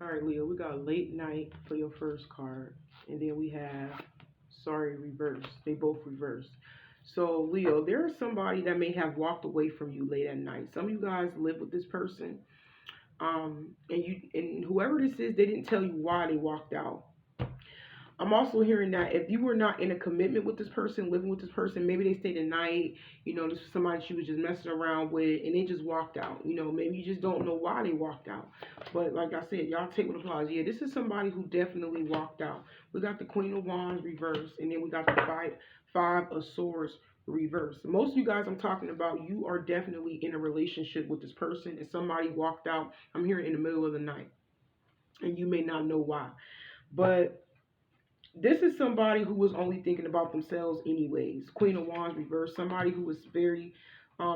All right, Leo, we got late night for your first card, and then we have sorry reverse. They both reversed. So, Leo, there is somebody that may have walked away from you late at night. Some of you guys live with this person, and whoever this is, they didn't tell you why they walked out. I'm also hearing that if you were not in a commitment with this person, living with this person, maybe they stayed the night, this was somebody she was just messing around with and they just walked out. Maybe you just don't know why they walked out. But like I said, y'all take what applies. Yeah, this is somebody who definitely walked out. We got the Queen of Wands reverse, and then we got the five of Swords reverse. Most of you guys I'm talking about, you are definitely in a relationship with this person and somebody walked out. I'm hearing in the middle of the night. And you may not know why. But this is somebody who was only thinking about themselves anyways. Queen of Wands reverse, somebody who was very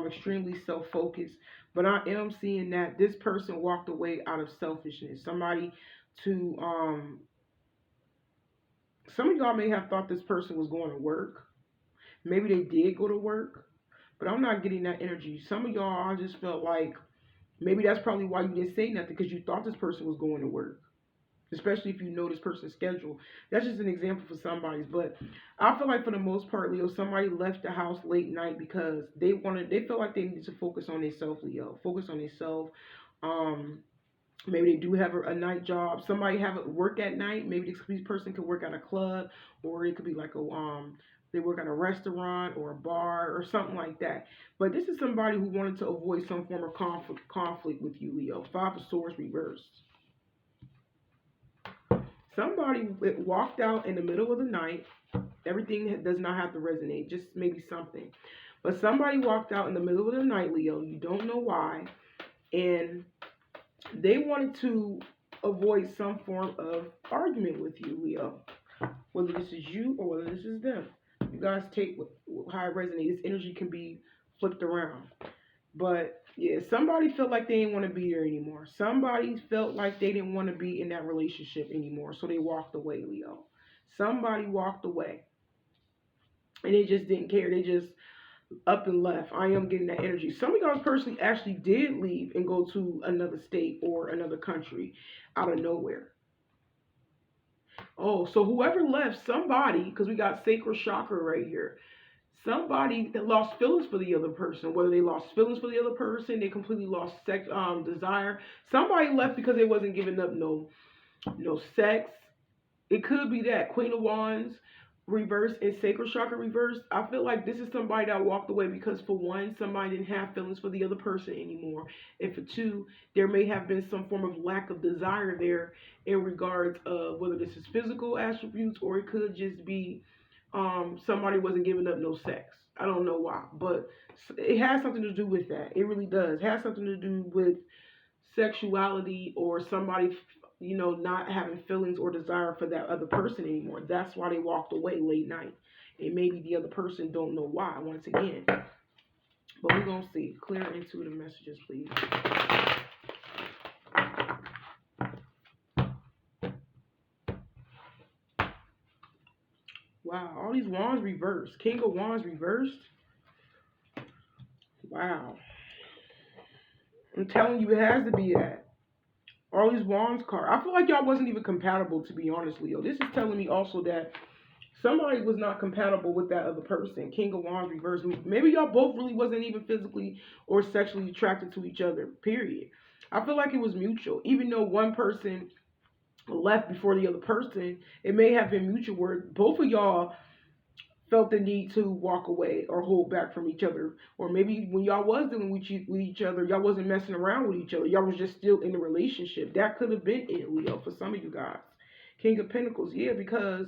extremely self-focused. But I am seeing that this person walked away out of selfishness. Somebody to some of y'all may have thought this person was going to work. Maybe they did go to work, but I'm not getting that energy. Some of y'all, I just felt like maybe that's probably why you didn't say nothing, because you thought this person was going to work, especially if you know this person's schedule. That's just an example for somebody's. But I feel like for the most part, Leo, somebody left the house late night because they felt like they needed to focus on themselves, Leo. Focus on themselves. Um, Maybe they do have a night job. Somebody have a work at night. Maybe this person could work at a club, or it could be like they work at a restaurant or a bar or something like that. But this is somebody who wanted to avoid some form of conflict with you, Leo. Five of Swords reversed. Somebody walked out in the middle of the night. Everything does not have to resonate, just maybe something. But somebody walked out in the middle of the night, Leo. You don't know why. And they wanted to avoid some form of argument with you, Leo. Whether this is you or whether this is them. You guys take how it resonates. This energy can be flipped around. But yeah, somebody felt like they didn't want to be there anymore. Somebody felt like they didn't want to be in that relationship anymore. So they walked away, Leo. Somebody walked away. And they just didn't care. They just up and left. I am getting that energy. Some of y'all personally actually did leave and go to another state or another country out of nowhere. Oh, so whoever left, somebody, because we got sacral chakra right here. Somebody that lost feelings for the other person, whether they lost feelings for the other person, they completely lost desire. Somebody left because they wasn't giving up no sex. It could be that Queen of Wands reverse and sacral chakra reverse. I feel like this is somebody that walked away because, for one, somebody didn't have feelings for the other person anymore, and for two, there may have been some form of lack of desire there in regards of whether this is physical attributes, or it could just be somebody wasn't giving up no sex. I don't know why, but it has something to do with that. It really does. It has something to do with sexuality, or somebody, not having feelings or desire for that other person anymore. That's why they walked away late night. And maybe the other person don't know why, once again. But we're going to see. Clear intuitive messages, please. Wow, all these wands reversed. King of Wands reversed. Wow. I'm telling you, it has to be that. All these wands cards. I feel like y'all wasn't even compatible, to be honest, Leo. This is telling me also that somebody was not compatible with that other person. King of Wands reversed. Maybe y'all both really wasn't even physically or sexually attracted to each other, period. I feel like it was mutual. Even though one person left before the other person, it may have been mutual, where both of y'all felt the need to walk away or hold back from each other. Or maybe when y'all was dealing with each other, y'all wasn't messing around with each other. Y'all was just still in a relationship. That could have been it, Leo, for some of you guys. King of Pentacles, yeah, because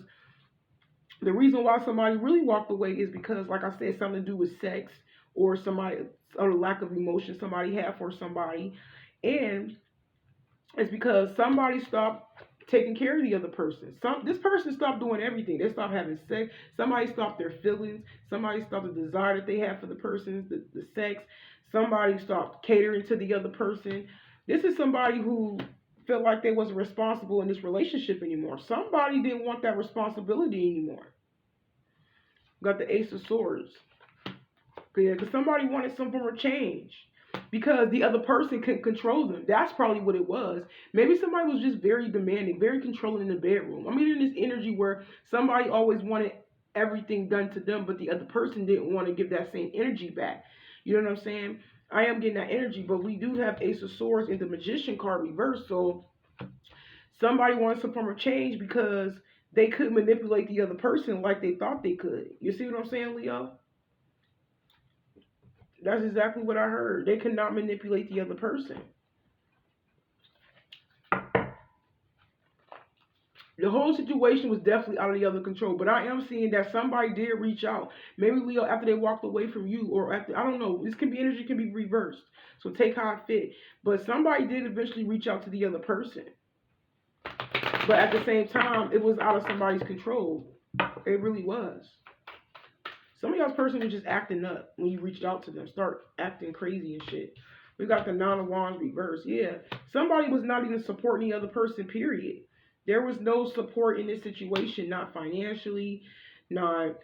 the reason why somebody really walked away is because, like I said, something to do with sex, or somebody, or lack of emotion somebody had for somebody. And it's because somebody stopped taking care of the other person. This person stopped doing everything. They stopped having sex. Somebody stopped their feelings. Somebody stopped the desire that they had for the person, the sex. Somebody stopped catering to the other person. This is somebody who felt like they wasn't responsible in this relationship anymore. Somebody didn't want that responsibility anymore. Got the Ace of Swords. Yeah, because somebody wanted some form of change. because the other person couldn't control them. That's probably what it was. Maybe somebody was just very demanding, very controlling in the bedroom. I'm getting this energy where somebody always wanted everything done to them, but the other person didn't want to give that same energy back. You know what I'm saying? I am getting that energy, but we do have Ace of Swords in the Magician card reversed. So somebody wants some form of change because they couldn't manipulate the other person like they thought they could. You see what I'm saying, Leo? That's exactly what I heard. They could not manipulate the other person. The whole situation was definitely out of the other control, but I am seeing that somebody did reach out. Maybe, Leo, after they walked away from you, or after, I don't know. This can be energy, can be reversed. So take how it fit. But somebody did eventually reach out to the other person. But at the same time, it was out of somebody's control. It really was. Some of y'all's person was just acting up when you reached out to them. Start acting crazy and shit. We got the Nine of Wands reversed. Yeah. Somebody was not even supporting the other person, period. There was no support in this situation, not financially, not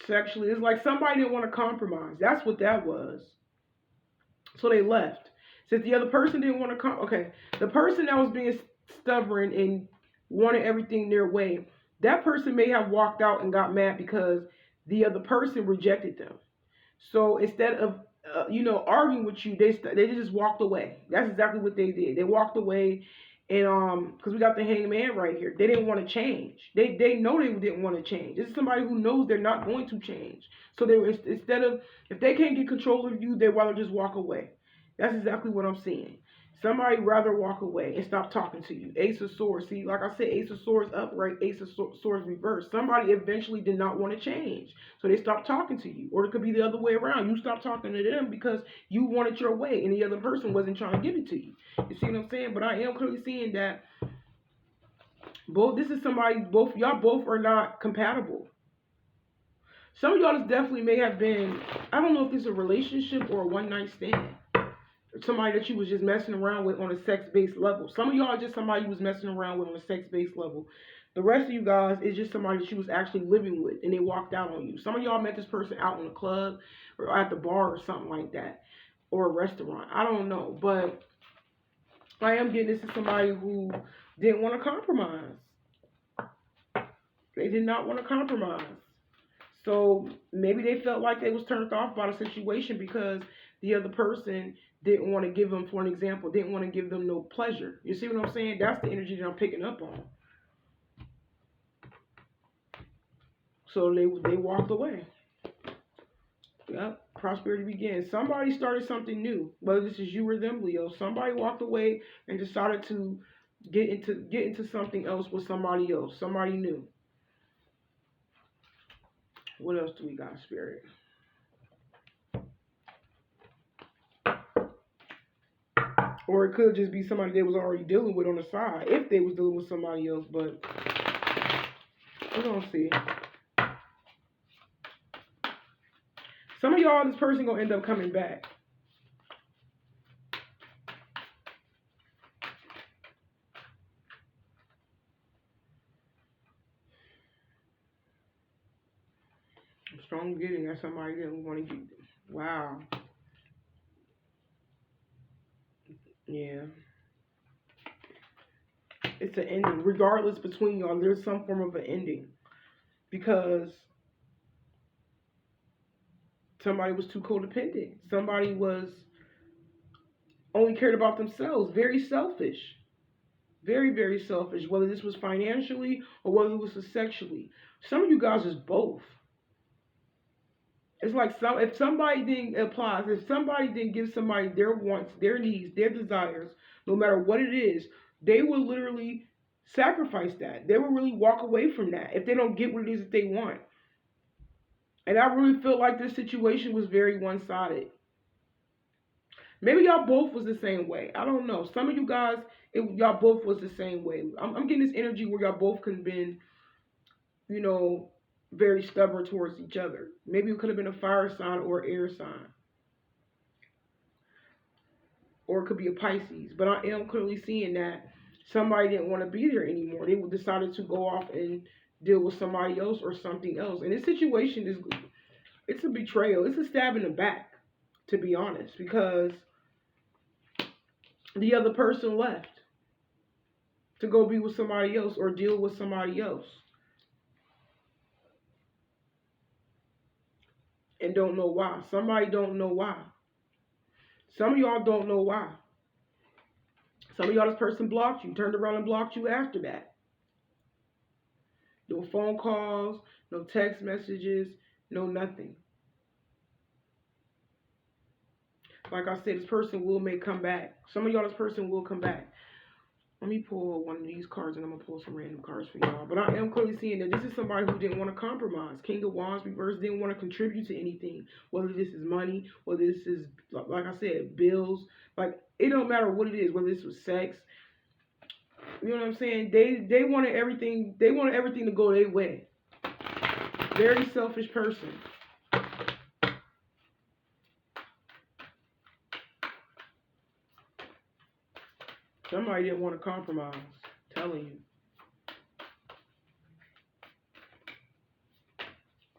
sexually. It's like somebody didn't want to compromise. That's what that was. So they left. Since the other person didn't want to okay, the person that was being stubborn and wanted everything their way, that person may have walked out and got mad because the other person rejected them. So instead of arguing with you, they just walked away. That's exactly what they did. They walked away, and because we got the Hangman right here, they didn't want to change. They know they didn't want to change. This is somebody who knows they're not going to change. So they instead of, if they can't get control of you, they'd rather just walk away. That's exactly what I'm seeing. Somebody rather walk away and stop talking to you. Ace of Swords. See, like I said, Ace of Swords upright, Ace of Swords reversed. Somebody eventually did not want to change. So they stopped talking to you. Or it could be the other way around. You stopped talking to them because you wanted your way and the other person wasn't trying to give it to you. You see what I'm saying? But I am clearly seeing that this is somebody, y'all both are not compatible. Some of y'all definitely may have been, I don't know if this is a relationship or a one-night stand. Somebody that you was just messing around with on a sex-based level. Some of y'all are just somebody you was messing around with on a sex-based level. The rest of you guys is just somebody that you was actually living with and they walked out on you. Some of y'all met this person out in the club or at the bar or something like that. Or a restaurant. I don't know. But I am getting this to somebody who didn't want to compromise. They did not want to compromise. So maybe they felt like they was turned off by the situation because the other person didn't want to give them, for an example, didn't want to give them no pleasure. You see what I'm saying? That's the energy that I'm picking up on. So they walked away. Yep. Prosperity begins. Somebody started something new. Whether this is you or them, Leo. Somebody walked away and decided to get into something else with somebody else. Somebody new. What else do we got, Spirit? Or it could just be somebody they was already dealing with on the side, if they was dealing with somebody else, but we're going to see. Some of y'all, this person going to end up coming back. I'm strong getting at somebody that we want to get. Wow. Yeah. It's an ending. Regardless between y'all, there's some form of an ending. Because somebody was too codependent. Somebody was only cared about themselves. Very selfish. Very, very selfish. Whether this was financially or whether it was sexually. Some of you guys is both. It's like if somebody didn't apply, if somebody didn't give somebody their wants, their needs, their desires, no matter what it is, they will literally sacrifice that. They will really walk away from that if they don't get what it is that they want. And I really feel like this situation was very one-sided. Maybe y'all both was the same way. I don't know. Some of you guys, y'all both was the same way. I'm getting this energy where y'all both could have been, very stubborn towards each other. Maybe it could have been a fire sign or an air sign. Or it could be a Pisces. But I am clearly seeing that somebody didn't want to be there anymore. They decided to go off and deal with somebody else or something else. And this situation it's a betrayal. It's a stab in the back, to be honest. Because the other person left to go be with somebody else or deal with somebody else and don't know why. Somebody don't know why. Some of y'all don't know why. Some of y'all, this person blocked you, turned around and blocked you after that. No phone calls, no text messages, no nothing. Like I said, this person may come back. Some of y'all, this person will come back. Let me pull one of these cards and I'm going to pull some random cards for y'all. But I am clearly seeing that this is somebody who didn't want to compromise. King of Wands reversed, didn't want to contribute to anything. Whether this is money, whether this is, like I said, bills. Like, it don't matter what it is, whether this was sex. You know what I'm saying? They wanted everything to go their way. Very selfish person. Somebody didn't want to compromise. I'm telling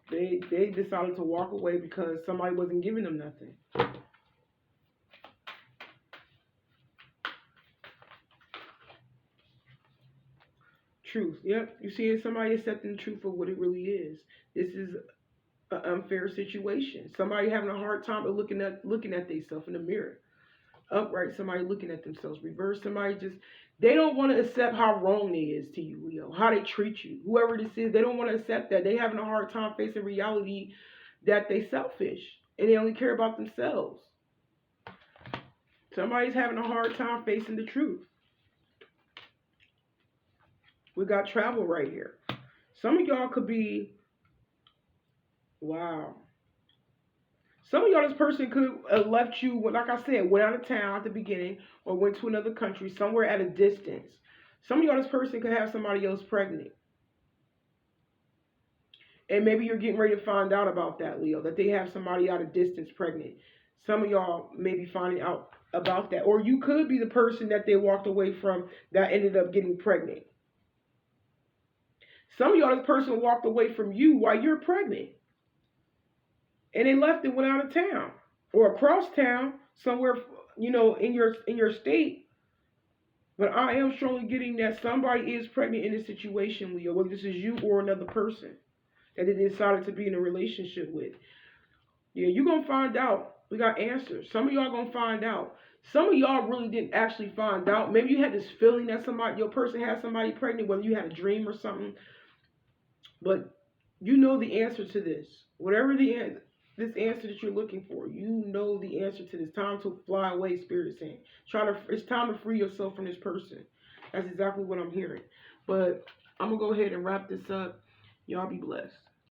you. They decided to walk away because somebody wasn't giving them nothing. Truth. Yep. You see somebody accepting the truth of what it really is. This is an unfair situation. Somebody having a hard time of looking at themselves in the mirror. Upright, somebody looking at themselves. Reverse, somebody just, they don't want to accept how wrong they is to you, Leo. How they treat you. Whoever this is, they don't want to accept that. They having a hard time facing reality that they selfish. And they only care about themselves. Somebody's having a hard time facing the truth. We got travel right here. Some of y'all could be, wow. Some of y'all, this person could have left you, like I said, went out of town at the beginning or went to another country, somewhere at a distance. Some of y'all, this person could have somebody else pregnant. And maybe you're getting ready to find out about that, Leo, that they have somebody out of distance pregnant. Some of y'all may be finding out about that. Or you could be the person that they walked away from that ended up getting pregnant. Some of y'all, this person walked away from you while you're pregnant. And they left and went out of town or across town somewhere, in your state. But I am strongly getting that somebody is pregnant in this situation, Leo, whether this is you or another person that they decided to be in a relationship with. Yeah, you're going to find out. We got answers. Some of y'all going to find out. Some of y'all really didn't actually find out. Maybe you had this feeling that your person had somebody pregnant, whether you had a dream or something. But you know the answer to this. Whatever this answer that you're looking for, you know the answer to this. Time to fly away, Spirit saying. It's time to free yourself from this person. That's exactly what I'm hearing. But I'm going to go ahead and wrap this up. Y'all be blessed.